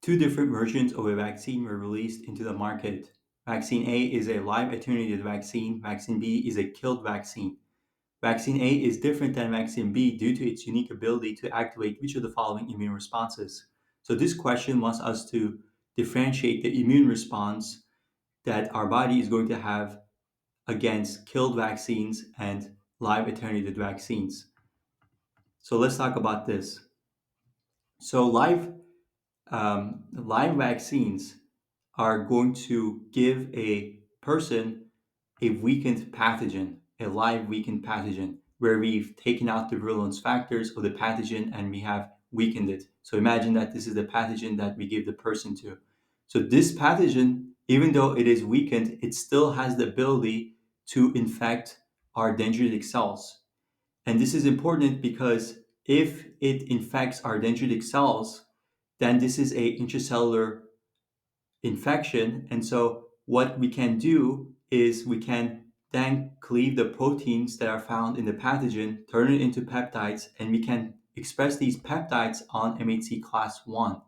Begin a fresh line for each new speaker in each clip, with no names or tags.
Two different versions of a vaccine were released into the market. Vaccine A is a live attenuated vaccine. Vaccine B is a killed vaccine. Vaccine A is different than vaccine B due to its unique ability to activate which of the following immune responses. So this question wants us to differentiate the immune response that our body is going to have against killed vaccines and live attenuated vaccines. So let's talk about this. So live vaccines are going to give a person a weakened pathogen, a live weakened pathogen, where we've taken out the virulence factors of the pathogen and we have weakened it. So imagine that this is the pathogen that we give the person to. So this pathogen, even though it is weakened, it still has the ability to infect our dendritic cells. And this is important because if it infects our dendritic cells, then this is a intracellular infection. And so what we can do is we can then cleave the proteins that are found in the pathogen, turn it into peptides, and we can express these peptides on MHC class 1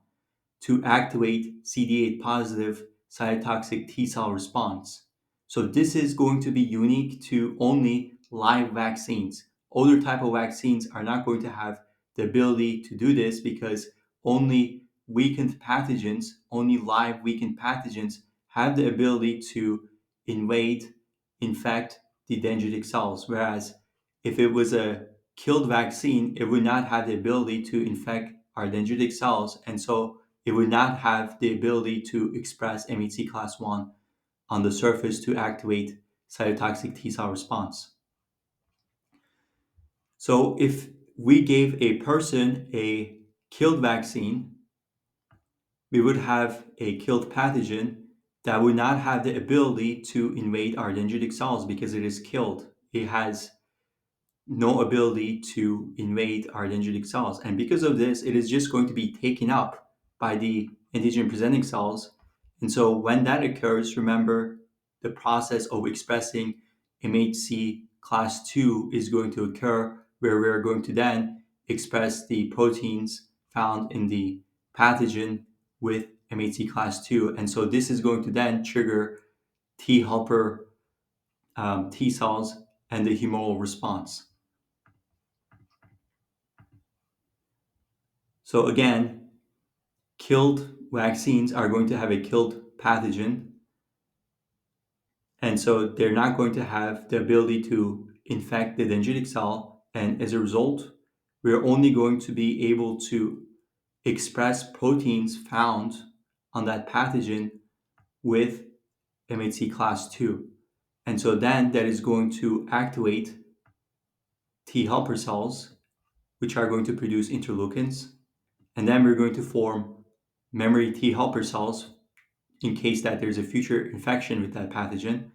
to activate CD8 positive cytotoxic T cell response. So this is going to be unique to only live vaccines. Other type of vaccines are not going to have the ability to do this because only weakened pathogens, only live weakened pathogens have the ability to invade, infect the dendritic cells. Whereas if it was a killed vaccine, it would not have the ability to infect our dendritic cells. And so it would not have the ability to express MHC class 1 on the surface to activate cytotoxic T cell response. So if we gave a person a killed vaccine, we would have a killed pathogen that would not have the ability to invade our dendritic cells because it is killed. It has no ability to invade our dendritic cells. And because of this, it is just going to be taken up by the antigen presenting cells. And so when that occurs, remember the process of expressing MHC class 2 is going to occur, where we're going to then express the proteins found in the pathogen with MHC class 2. And so this is going to then trigger T helper T cells and the humoral response. So again, killed vaccines are going to have a killed pathogen. And so they're not going to have the ability to infect the dendritic cell. And as a result, we're only going to be able to express proteins found on that pathogen with MHC class 2. And so then that is going to activate T helper cells, which are going to produce interleukins. And then we're going to form memory T helper cells in case that there's a future infection with that pathogen.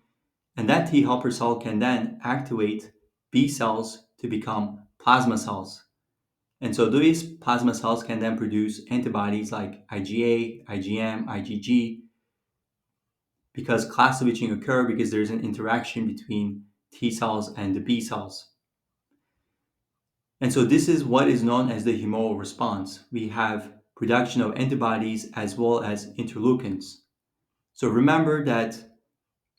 And that T helper cell can then activate B cells to become plasma cells. And so these plasma cells can then produce antibodies like IgA, IgM, IgG, because class switching occurs because there's an interaction between T cells and the B cells. And so this is what is known as the humoral response. We have production of antibodies as well as interleukins. So remember that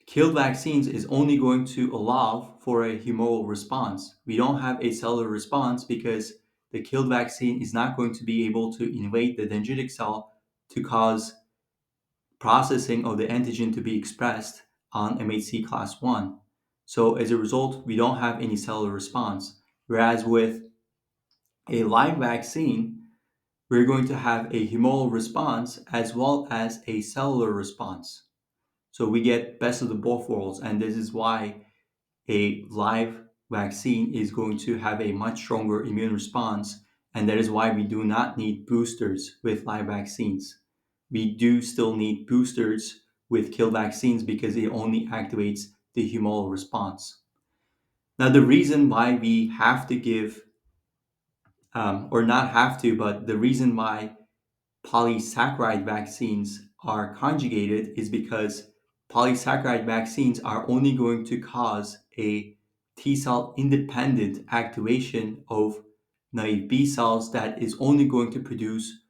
killed vaccines is only going to allow for a humoral response. We don't have a cellular response because the killed vaccine is not going to be able to invade the dendritic cell to cause processing of the antigen to be expressed on MHC class 1. So as a result, we don't have any cellular response. Whereas with a live vaccine, we're going to have a humoral response as well as a cellular response. So we get best of the both worlds, and this is why a live vaccine is going to have a much stronger immune response, and that is why we do not need boosters with live vaccines. We do still need boosters with kill vaccines because it only activates the humoral response. Now, the reason why we have to give, or not have to, but the reason why polysaccharide vaccines are conjugated is because polysaccharide vaccines are only going to cause a T cell independent activation of naive B cells that is only going to produce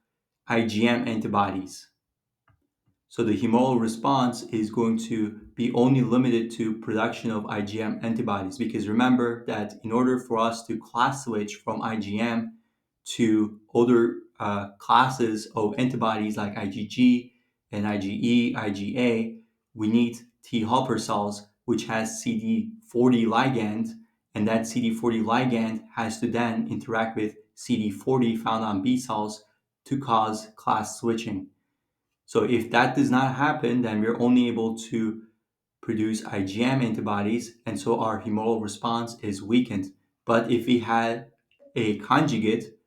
IgM antibodies. So the humoral response is going to be only limited to production of IgM antibodies, because remember that in order for us to class switch from IgM to other classes of antibodies like IgG and IgE, IgA, we need T helper cells, which has CD40 ligand, and that CD40 ligand has to then interact with CD40 found on B cells to cause class switching. So if that does not happen, then we're only able to produce IgM antibodies, and so our humoral response is weakened. But if we had a conjugate,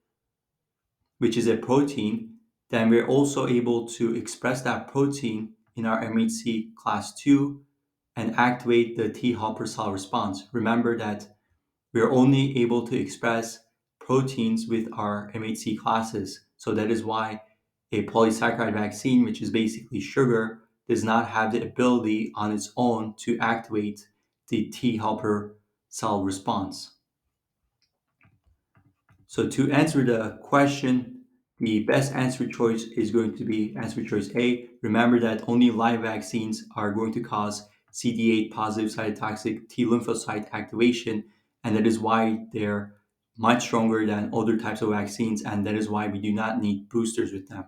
which is a protein, then we're also able to express that protein in our MHC class 2 and activate the T helper cell response. Remember that we're only able to express proteins with our MHC classes. So that is why a polysaccharide vaccine, which is basically sugar, does not have the ability on its own to activate the T helper cell response. So to answer the question, the best answer choice is going to be answer choice A. Remember that only live vaccines are going to cause CD8 positive cytotoxic T lymphocyte activation, and that is why they're much stronger than other types of vaccines, and that is why we do not need boosters with them.